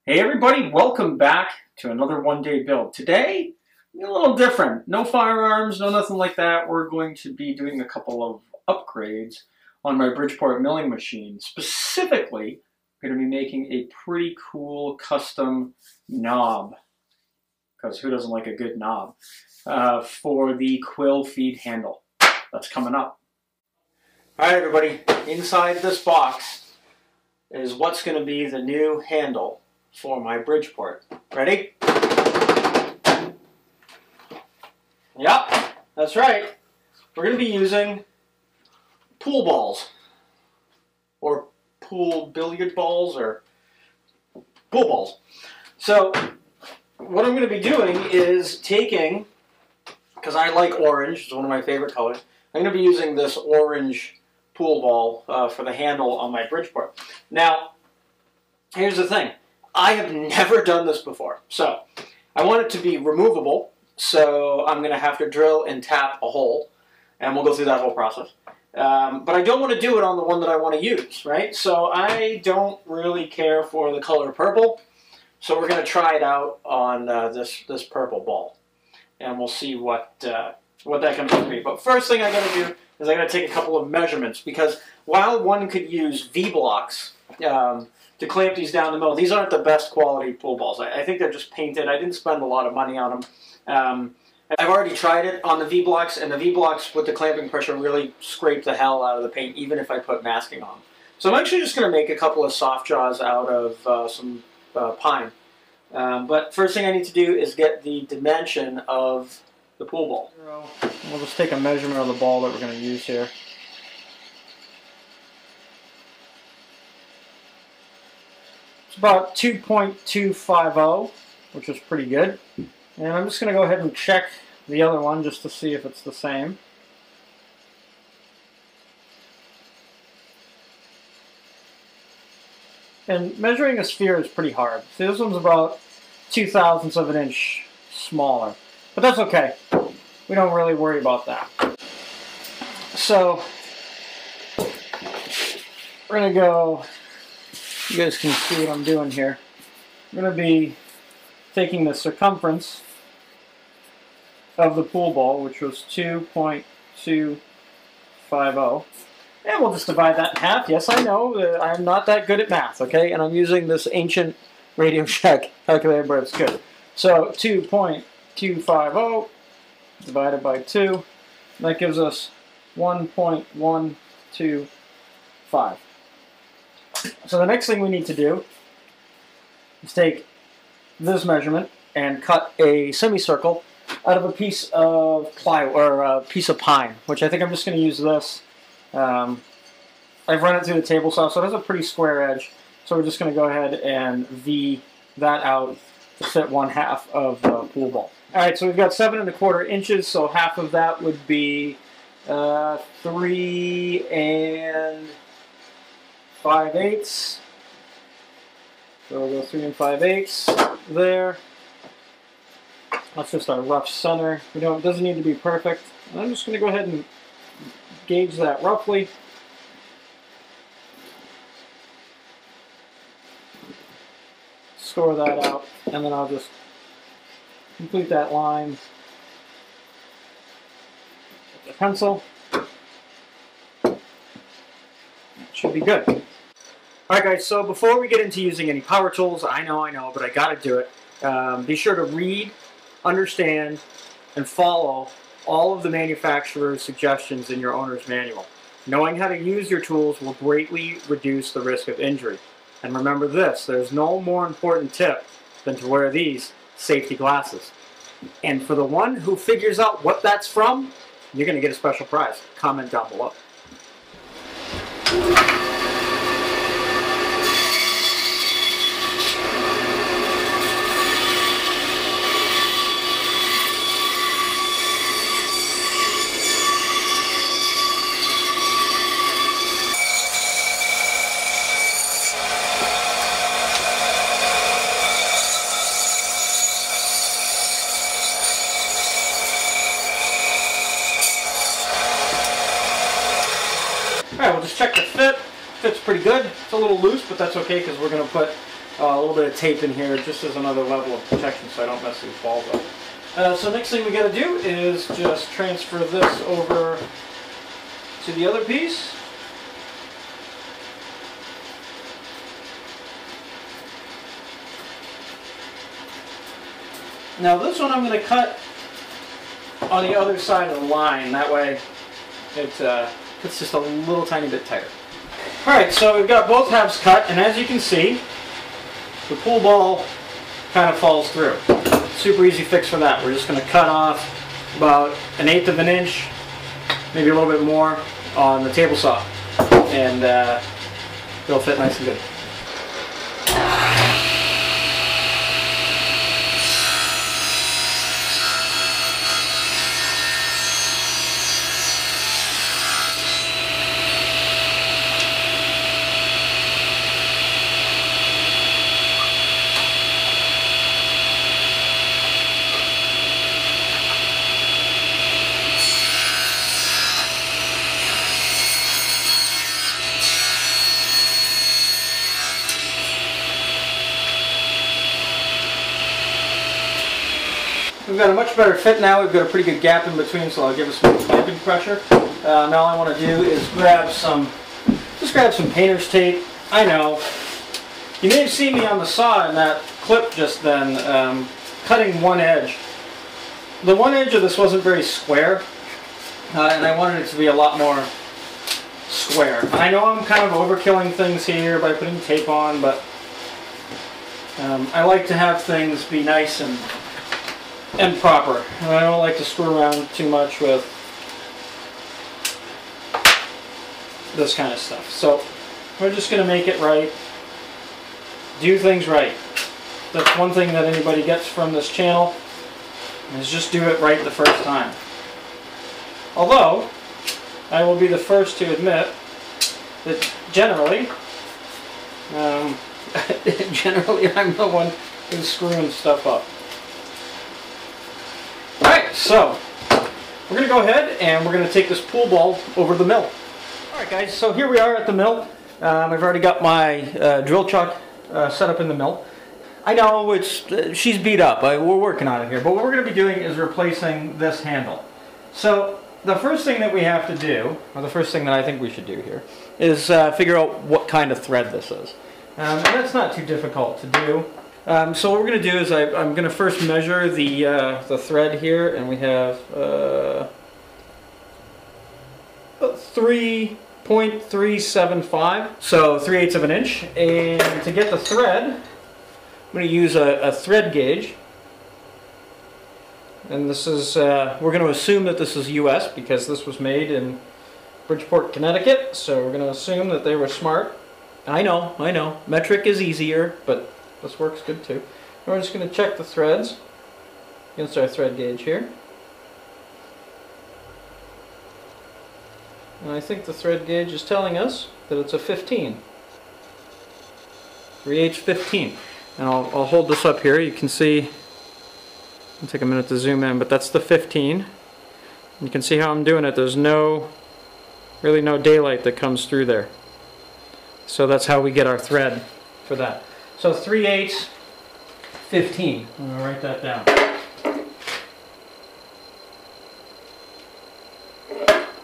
Hey everybody, welcome back to another one-day build. Today, a little different. No firearms, no nothing like that. We're going to be doing a couple of upgrades on my Bridgeport milling machine. Specifically, I'm going to be making a pretty cool custom knob, because who doesn't like a good knob, for the quill feed handle. That's coming up. Alright everybody, inside this box is what's going to be the new handle for my Bridgeport. Ready? Yep, that's right. We're going to be using pool balls, or pool billiard balls, or pool balls. So what I'm going to be doing is taking, because I like orange, it's one of my favorite colors, I'm going to be using this orange pool ball for the handle on my Bridgeport. Now, here's the thing. I have never done this before, so I want it to be removable, so I'm going to have to drill and tap a hole, and we'll go through that whole process. But I don't want to do it on the one that I want to use, right? So I don't really care for the color purple, so we're going to try it out on this purple ball, and we'll see what that comes up to be. But first thing I got to do is I got to take a couple of measurements, because while one could use V-blocks to clamp these down the middle, these aren't the best quality pool balls. I think they're just painted. I didn't spend a lot of money on them. I've already tried it on the V-blocks, and the V-blocks with the clamping pressure really scrape the hell out of the paint, even if I put masking on. So I'm actually just going to make a couple of soft jaws out of some pine. But first thing I need to do is get the dimension of the pool ball. We'll just take a measurement of the ball that we're going to use here. It's about 2.250, which is pretty good. And I'm just going to go ahead and check the other one just to see if it's the same. And measuring a sphere is pretty hard. See, this one's about 0.02 of an inch smaller. But that's okay. We don't really worry about that. So, we're going to go... You guys can see what I'm doing here. I'm going to be taking the circumference of the pool ball, which was 2.250, and we'll just divide that in half. Yes, I know, I'm not that good at math, okay? And I'm using this ancient Radio Shack calculator, but it's good. So 2.250 divided by 2, that gives us 1.125. So the next thing we need to do is take this measurement and cut a semicircle out of a piece of plywood, or a piece of pine, which I think I'm just going to use this. I've run it through the table saw, so it has a pretty square edge. So we're just going to go ahead and V that out to fit 1/2 of the pool ball. Alright, so we've got 7 1/4 inches, so half of that would be 3 5/8. So we'll go 3 5/8 there. That's just our rough center. It doesn't need to be perfect. And I'm just going to go ahead and gauge that roughly. Score that out, and then I'll just complete that line with the pencil. Should be good. Alright guys, so before we get into using any power tools, I know, but I gotta do it. Be sure to read, understand, and follow all of the manufacturer's suggestions in your owner's manual. Knowing how to use your tools will greatly reduce the risk of injury. And remember this, there's no more important tip than to wear these safety glasses. And for the one who figures out what that's from, you're going to get a special prize. Comment down below. Alright, we'll just check the fit. Fits pretty good. It's a little loose, but that's okay because we're going to put a little bit of tape in here just as another level of protection so I don't mess these balls up. So next thing we got to do is just transfer this over to the other piece. Now this one I'm going to cut on the other side of the line, that way it's just a little tiny bit tighter. Alright, so we've got both halves cut, and as you can see, the pool ball kind of falls through. Super easy fix for that. We're just going to cut off about 1/8 of an inch, maybe a little bit more, on the table saw, and it'll fit nice and good. We've got a much better fit now. We've got a pretty good gap in between, so I'll give us some clamping pressure. Now all I want to do is grab some painter's tape. I know, you may have seen me on the saw in that clip just then, cutting one edge. The one edge of this wasn't very square, and I wanted it to be a lot more square. I know I'm kind of overkilling things here by putting tape on, but I like to have things be nice and proper. I don't like to screw around too much with this kind of stuff. So we're just going to make it right. Do things right. That's one thing that anybody gets from this channel, is just do it right the first time. Although, I will be the first to admit that generally I'm the one who's screwing stuff up. Alright, so we're going to go ahead and we're going to take this pool ball over to the mill. Alright guys, so here we are at the mill. I've already got my drill chuck set up in the mill. I know she's beat up, we're working on it here, but what we're going to be doing is replacing this handle. So the first thing that we have to do, or the first thing that I think we should do here, is figure out what kind of thread this is. And that's not too difficult to do. So what we're going to do is I'm going to first measure the thread here, and we have 3.375, so 3/8 of an inch. And to get the thread, I'm going to use a thread gauge. And this is, we're going to assume that this is US because this was made in Bridgeport, Connecticut. So we're going to assume that they were smart. I know, metric is easier, but this works good too. And we're just going to check the threads against our thread gauge here. And I think the thread gauge is telling us that it's a 15. 3/8 15. And I'll hold this up here. You can see, it'll take a minute to zoom in, but that's the 15. You can see how I'm doing it. There's really no daylight that comes through there. So that's how we get our thread for that. So 3/8 15. I'm going to write that down.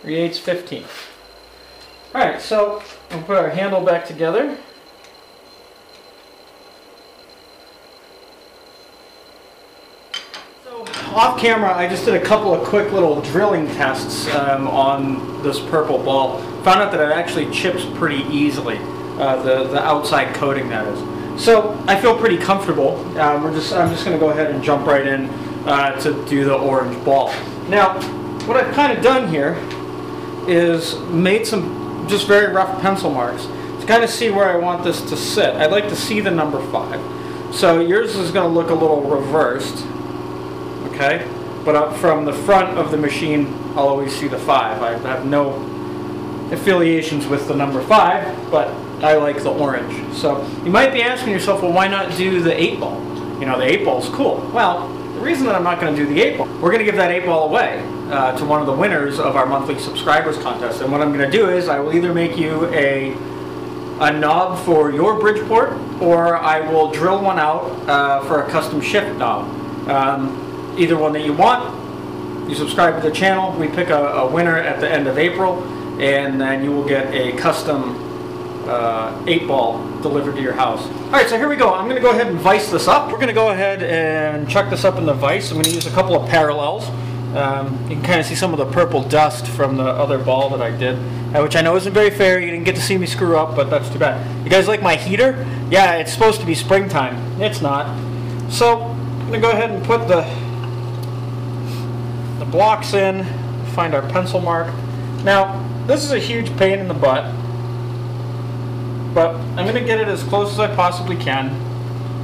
3/8 15. Alright, so we'll put our handle back together. So off camera, I just did a couple of quick little drilling tests on this purple ball. Found out that it actually chips pretty easily, the outside coating that is. So I feel pretty comfortable. I'm just going to go ahead and jump right in to do the orange ball. Now, what I've kind of done here is made some just very rough pencil marks to kind of see where I want this to sit. I'd like to see the number 5. So yours is going to look a little reversed, okay? But up from the front of the machine, I'll always see the 5. I have no affiliations with the number 5, but I like the orange. So you might be asking yourself, well, why not do the 8-ball? You know, the 8-ball's cool. Well, the reason that I'm not going to do the 8-ball, we're going to give that 8-ball away to one of the winners of our monthly subscribers contest. And what I'm going to do is I will either make you a a knob for your Bridgeport, or I will drill one out for a custom shift knob. Either one that you want. You subscribe to the channel. We pick a winner at the end of April, and then you will get a custom 8-ball delivered to your house. Alright, so here we go. I'm going to go ahead and vise this up. We're going to go ahead and chuck this up in the vise. I'm going to use a couple of parallels. You can kind of see some of the purple dust from the other ball that I did, which I know isn't very fair. You didn't get to see me screw up, but that's too bad. You guys like my heater? Yeah, it's supposed to be springtime. It's not. So I'm going to go ahead and put the blocks in, find our pencil mark. Now, this is a huge pain in the butt, but I'm going to get it as close as I possibly can.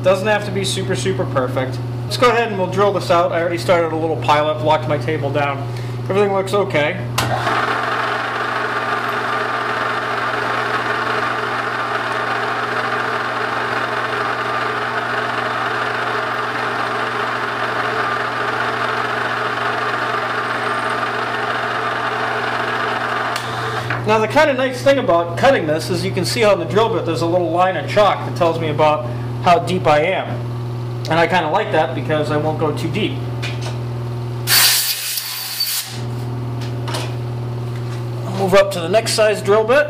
Doesn't have to be super, super perfect. Let's go ahead and we'll drill this out. I already started a little pilot, locked my table down. Everything looks okay. Now the kind of nice thing about cutting this is you can see on the drill bit there's a little line of chalk that tells me about how deep I am. And I kind of like that because I won't go too deep. I'll move up to the next size drill bit.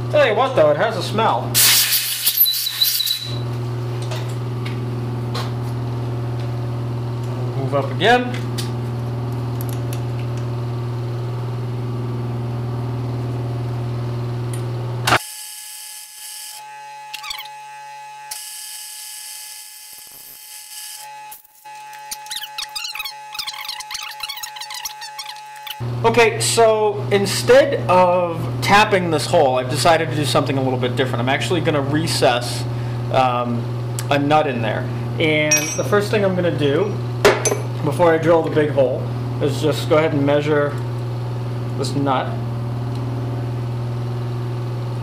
Tell you what though, it has a smell. Move up again. Okay, so instead of tapping this hole, I've decided to do something a little bit different. I'm actually going to recess a nut in there. And the first thing I'm going to do before I drill the big hole is just go ahead and measure this nut.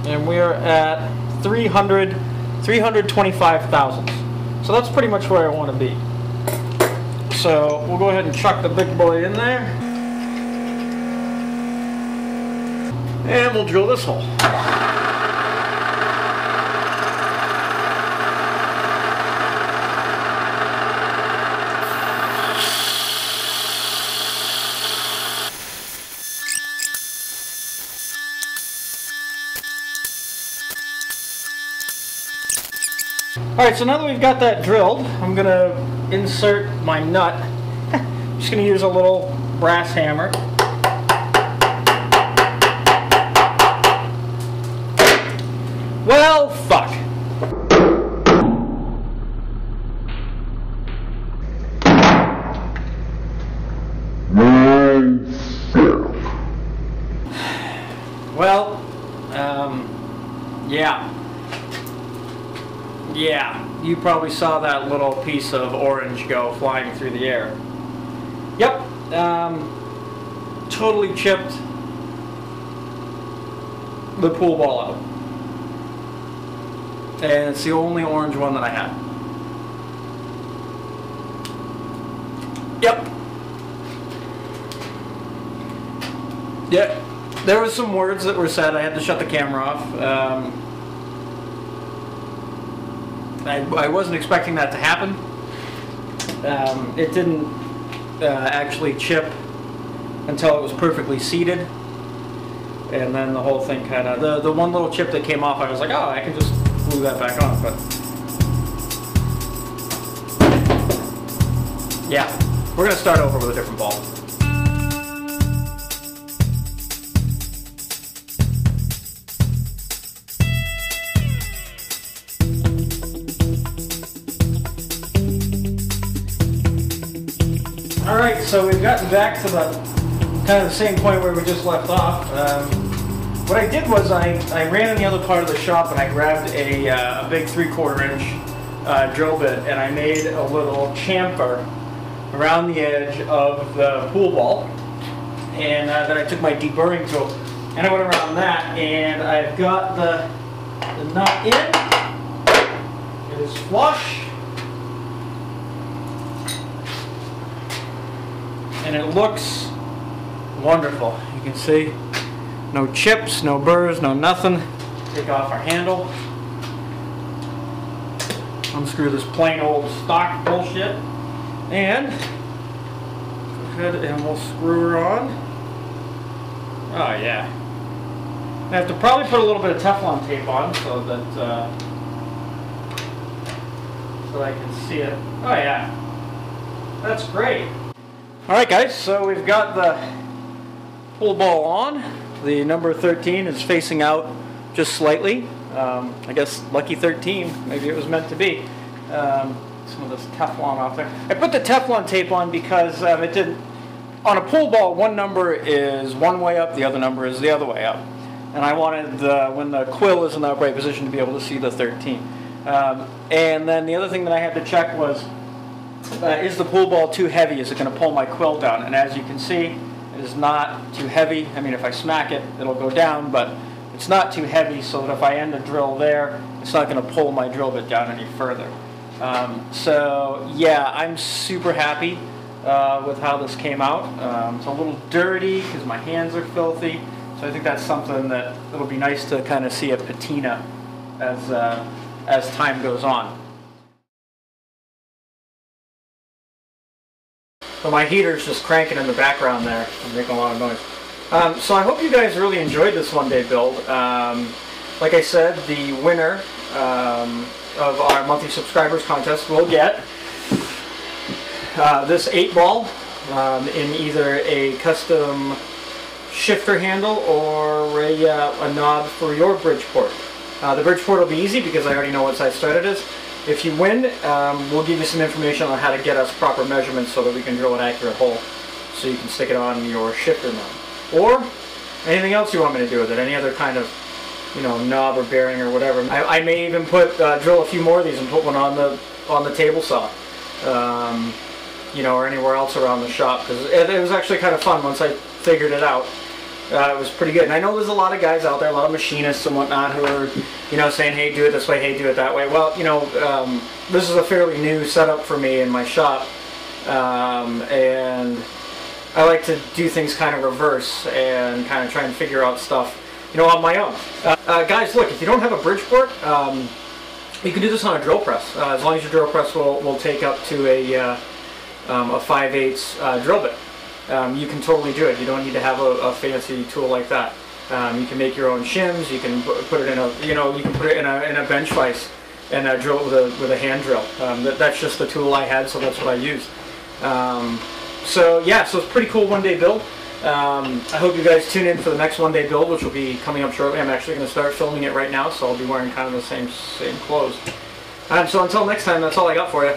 And we are at 325 thousandths. So that's pretty much where I want to be. So we'll go ahead and chuck the big boy in there. And we'll drill this hole. Alright, so now that we've got that drilled, I'm going to insert my nut. I'm just going to use a little brass hammer. Well, fuck. Well, yeah, you probably saw that little piece of orange go flying through the air. Yep, totally chipped the pool ball out. And it's the only orange one that I have. Yep. Yeah, there was some words that were said. I had to shut the camera off. I wasn't expecting that to happen. It didn't actually chip until it was perfectly seated. And then the whole thing kind of, the one little chip that came off, I was like, oh, I can just glue that back on. But yeah, we're going to start over with a different ball. Alright, so we've gotten back to the kind of the same point where we just left off. What I did was I ran in the other part of the shop and I grabbed a big 3/4 inch drill bit and I made a little chamfer around the edge of the pool ball. and then I took my deburring tool and I went around that, and I've got the nut in. It is flush, and it looks wonderful. You can see no chips, no burrs, no nothing. Take off our handle, unscrew this plain old stock bullshit, and go ahead and we'll screw her on. Oh yeah. I have to probably put a little bit of Teflon tape on so that so I can see it. Oh yeah, that's great. All right, guys. So we've got the pull ball on. The number 13 is facing out just slightly. I guess lucky 13. Maybe it was meant to be. Some of this Teflon off there. I put the Teflon tape on because it didn't. On a pull ball, one number is one way up, the other number is the other way up. And I wanted, when the quill is in the upright position, to be able to see the 13. And then the other thing that I had to check was, is the pull ball too heavy? Is it going to pull my quill down? And as you can see, it is not too heavy. I mean, if I smack it, it'll go down, but it's not too heavy, so that if I end a drill there, it's not going to pull my drill bit down any further. So yeah, I'm super happy with how this came out. It's a little dirty because my hands are filthy, so I think that's something that it'll be nice to kind of see a patina as time goes on. So my heater's just cranking in the background there. I'm making a lot of noise. So I hope you guys really enjoyed this one-day build. Like I said, the winner of our monthly subscribers contest will get this 8-ball in either a custom shifter handle or a knob for your Bridgeport. The Bridgeport will be easy because I already know what size thread it is. If you win, we'll give you some information on how to get us proper measurements so that we can drill an accurate hole so you can stick it on your shifter knob. Or anything else you want me to do with it, any other kind of, you know, knob or bearing or whatever. I may even drill a few more of these and put one on the table saw, you know, or anywhere else around the shop, because it was actually kind of fun once I figured it out. It was pretty good. And I know there's a lot of guys out there, a lot of machinists and whatnot, who are, you know, saying, hey, do it this way, hey, do it that way. Well, you know, this is a fairly new setup for me in my shop, and I like to do things kind of reverse and kind of try and figure out stuff, you know, on my own. Guys, look, if you don't have a Bridgeport, you can do this on a drill press, as long as your drill press will take up to a 5/8 drill bit. You can totally do it. You don't need to have a fancy tool like that. You can make your own shims. You can put it in a, you know, you can put it in a bench vise and drill it with a hand drill. That's just the tool I had, so that's what I used. So yeah, so it's a pretty cool one-day build. I hope you guys tune in for the next one-day build, which will be coming up shortly. I'm actually going to start filming it right now, so I'll be wearing kind of the same clothes. So until next time, that's all I got for you.